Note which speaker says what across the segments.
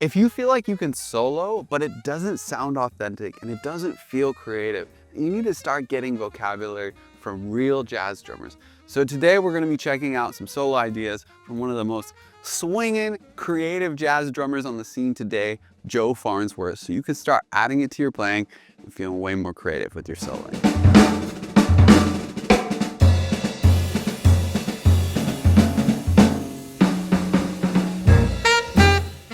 Speaker 1: If you feel like you can solo, but it doesn't sound authentic and it doesn't feel creative, you need to start getting vocabulary from real jazz drummers. So today we're going to be checking out some solo ideas from one of the most swinging, creative jazz drummers on the scene today, Joe Farnsworth. So you can start adding it to your playing and feeling way more creative with your soloing.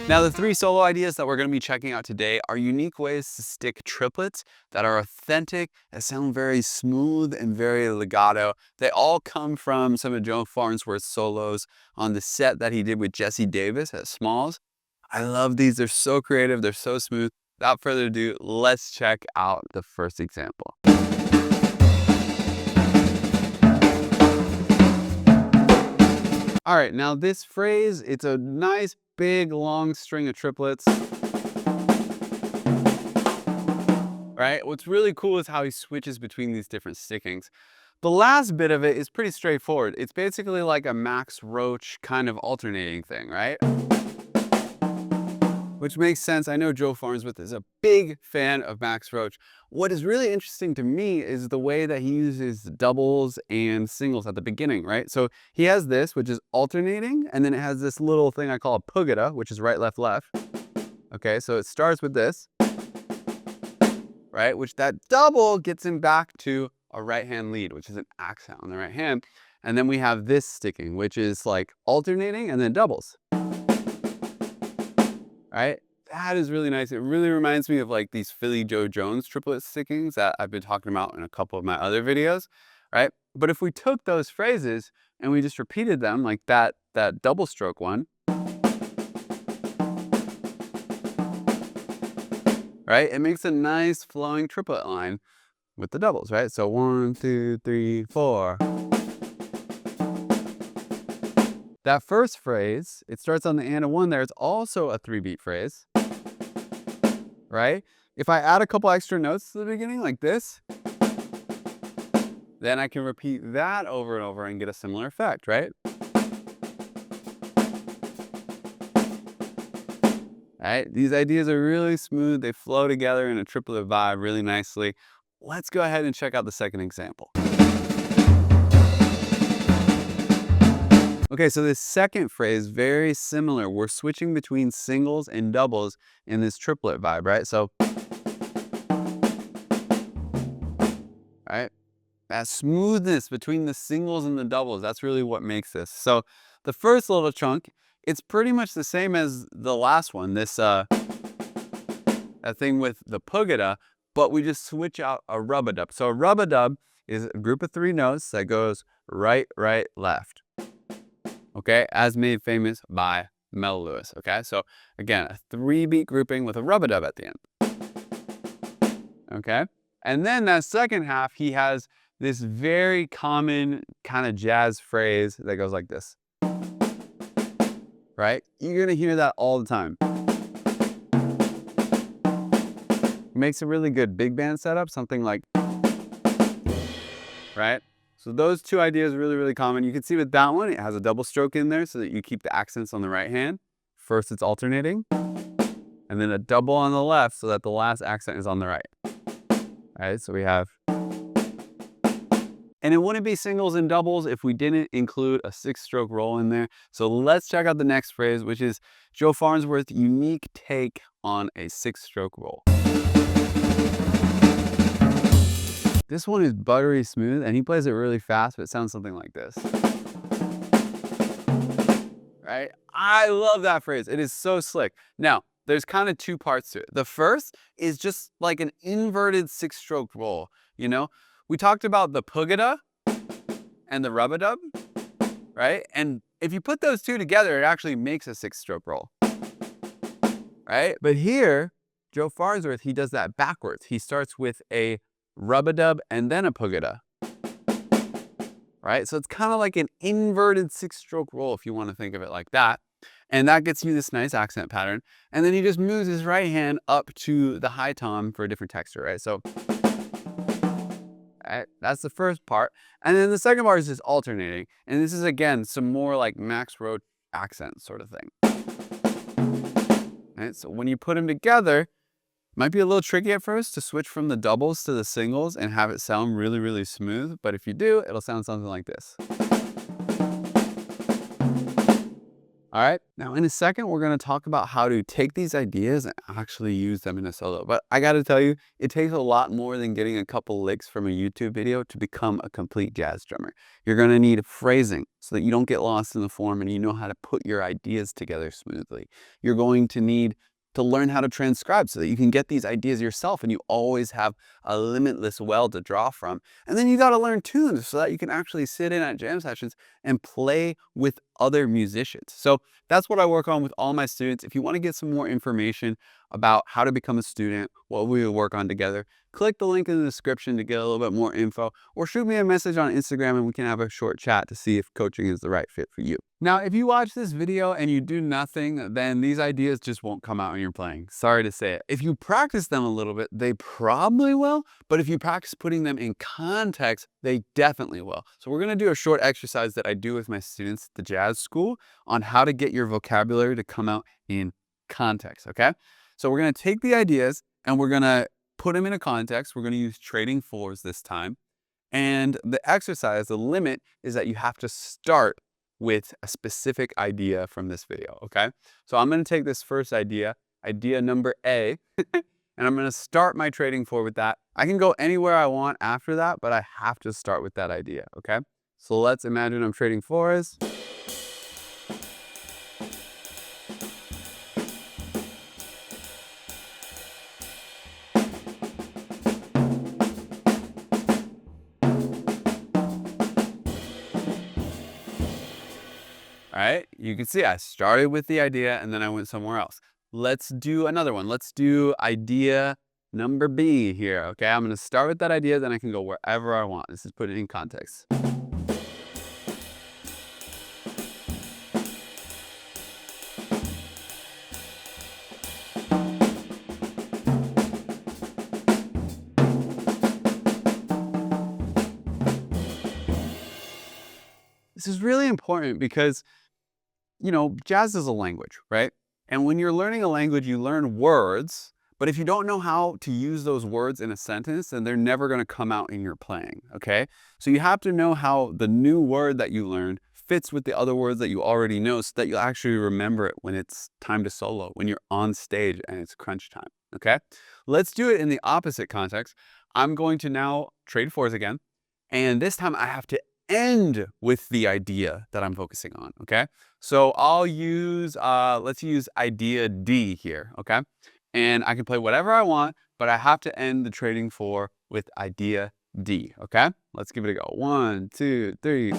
Speaker 1: Now, the three solo ideas that we're going to be checking out today are unique ways to stick triplets that are authentic, that sound very smooth and very legato. They all come from some of Joe Farnsworth's solos on the set that he did with Jesse Davis at Smalls. I love these. They're so creative. They're so smooth. Without further ado, let's check out the first example. All right, now this phrase, it's a nice big long string of triplets. Right? What's really cool is how he switches between these different stickings. The last bit of it is pretty straightforward. It's basically like a Max Roach kind of alternating thing, right? Which makes sense. I know Joe Farnsworth is a big fan of Max Roach. What is really interesting to me is the way that he uses doubles and singles at the beginning, right? So he has this, which is alternating, and then it has this little thing I call a pugada, which is right, left, left. Okay, so it starts with this, right? Which that double gets him back to a right hand lead, which is an accent on the right hand. And then we have this sticking, which is like alternating and then doubles. Right? That is really nice. It really reminds me of like these Philly Joe Jones triplet stickings that I've been talking about in a couple of my other videos, right? But if we took those phrases and we just repeated them like that double stroke one, right? It makes a nice flowing triplet line with the doubles, right? So 1, 2, 3, 4. That first phrase, it starts on the and of one there. It's also a 3-beat phrase, right? If I add a couple extra notes to the beginning like this, then I can repeat that over and over and get a similar effect, right? Right? These ideas are really smooth. They flow together in a triplet vibe really nicely. Let's go ahead and check out the second example. Okay, so this second phrase, very similar. We're switching between singles and doubles in this triplet vibe, right? So, right? That smoothness between the singles and the doubles, that's really what makes this. So the first little chunk, it's pretty much the same as the last one, this that thing with the pugada, but we just switch out a rub-a-dub. So a rub-a-dub is a group of 3 notes that goes right, right, left. Okay, as made famous by Mel Lewis. Okay, so again, a 3-beat grouping with a rub-a-dub at the end. Okay, and then that second half, he has this very common kind of jazz phrase that goes like this. Right? You're gonna hear that all the time. It makes a really good big band setup, something like, right? So those two ideas are really, really common. You can see with that one, it has a double stroke in there so that you keep the accents on the right hand. First, it's alternating, and then a double on the left so that the last accent is on the right. All right, so we have, and it wouldn't be singles and doubles if we didn't include a 6-stroke roll in there. So let's check out the next phrase, which is Joe Farnsworth's unique take on a 6-stroke roll. This one is buttery smooth, and he plays it really fast, but it sounds something like this. Right? I love that phrase. It is so slick. Now, there's kind of 2 parts to it. The first is just like an inverted 6-stroke roll, you know? We talked about the pugada and the rub-a-dub, right? And if you put those 2 together, it actually makes a 6-stroke roll, right? But here, Joe Farnsworth, he does that backwards. He starts with a rub-a-dub and then a pugada, right? So it's kind of like an inverted 6-stroke roll if you want to think of it like that. And that gets you this nice accent pattern. And then he just moves his right hand up to the high tom for a different texture, right? So right, that's the first part. And then the second part is just alternating. And this is, again, some more like Max Roach accent sort of thing. Right? So when you put them together, might be a little tricky at first to switch from the doubles to the singles and have it sound really, really smooth. But if you do, it'll sound something like this. All right, now in a second, we're gonna talk about how to take these ideas and actually use them in a solo. But I gotta tell you, it takes a lot more than getting a couple licks from a YouTube video to become a complete jazz drummer. You're gonna need phrasing so that you don't get lost in the form and you know how to put your ideas together smoothly. You're going to need to learn how to transcribe so that you can get these ideas yourself and you always have a limitless well to draw from. And then you got to learn tunes so that you can actually sit in at jam sessions and play with other musicians. So that's what I work on with all my students. If you want to get some more information about how to become a student, what we will work on together, click the link in the description to get a little bit more info, or shoot me a message on Instagram and we can have a short chat to see if coaching is the right fit for you. Now, if you watch this video and you do nothing, then these ideas just won't come out when you're playing. Sorry to say it. If you practice them a little bit, they probably will, but if you practice putting them in context, they definitely will. So we're gonna do a short exercise that I do with my students at the jazz school on how to get your vocabulary to come out in context, okay? So we're gonna take the ideas and we're gonna put them in a context. We're gonna use trading fours this time. And the exercise, the limit is that you have to start with a specific idea from this video, okay? So I'm gonna take this first idea, idea number A, and I'm gonna start my trading four with that. I can go anywhere I want after that, but I have to start with that idea, okay? So let's imagine I'm trading fours. All right, you can see I started with the idea and then I went somewhere else. Let's do another one. Let's do idea number B here, okay? I'm gonna start with that idea, then I can go wherever I want. This is put it in context. This is really important because you know, jazz is a language, right? And when you're learning a language, you learn words, but if you don't know how to use those words in a sentence, then they're never going to come out in your playing, okay? So you have to know how the new word that you learned fits with the other words that you already know so that you'll actually remember it when it's time to solo, when you're on stage and it's crunch time, okay? Let's do it in the opposite context. I'm going to now trade fours again, and this time I have to end with the idea that I'm focusing on, okay? So I'll use, let's use idea D here, okay? And I can play whatever I want, but I have to end the trading four with idea D, okay? Let's give it a go. 1, 2, 3.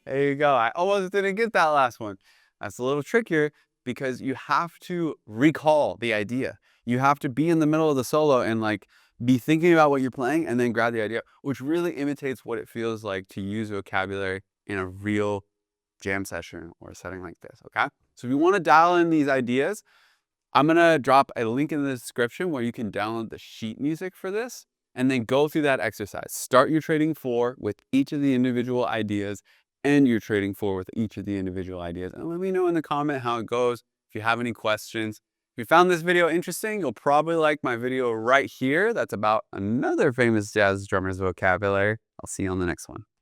Speaker 1: There you go. I almost didn't get that last one. That's a little trickier because you have to recall the idea. You have to be in the middle of the solo and like be thinking about what you're playing and then grab the idea, which really imitates what it feels like to use vocabulary in a real jam session or a setting like this, okay? So if you want to dial in these ideas, I'm gonna drop a link in the description where you can download the sheet music for this and then go through that exercise. Start your trading four with each of the individual ideas and you're trading four with each of the individual ideas. And let me know in the comment how it goes. If you have any questions. If you found this video interesting, you'll probably like my video right here. That's about another famous jazz drummer's vocabulary. I'll see you on the next one.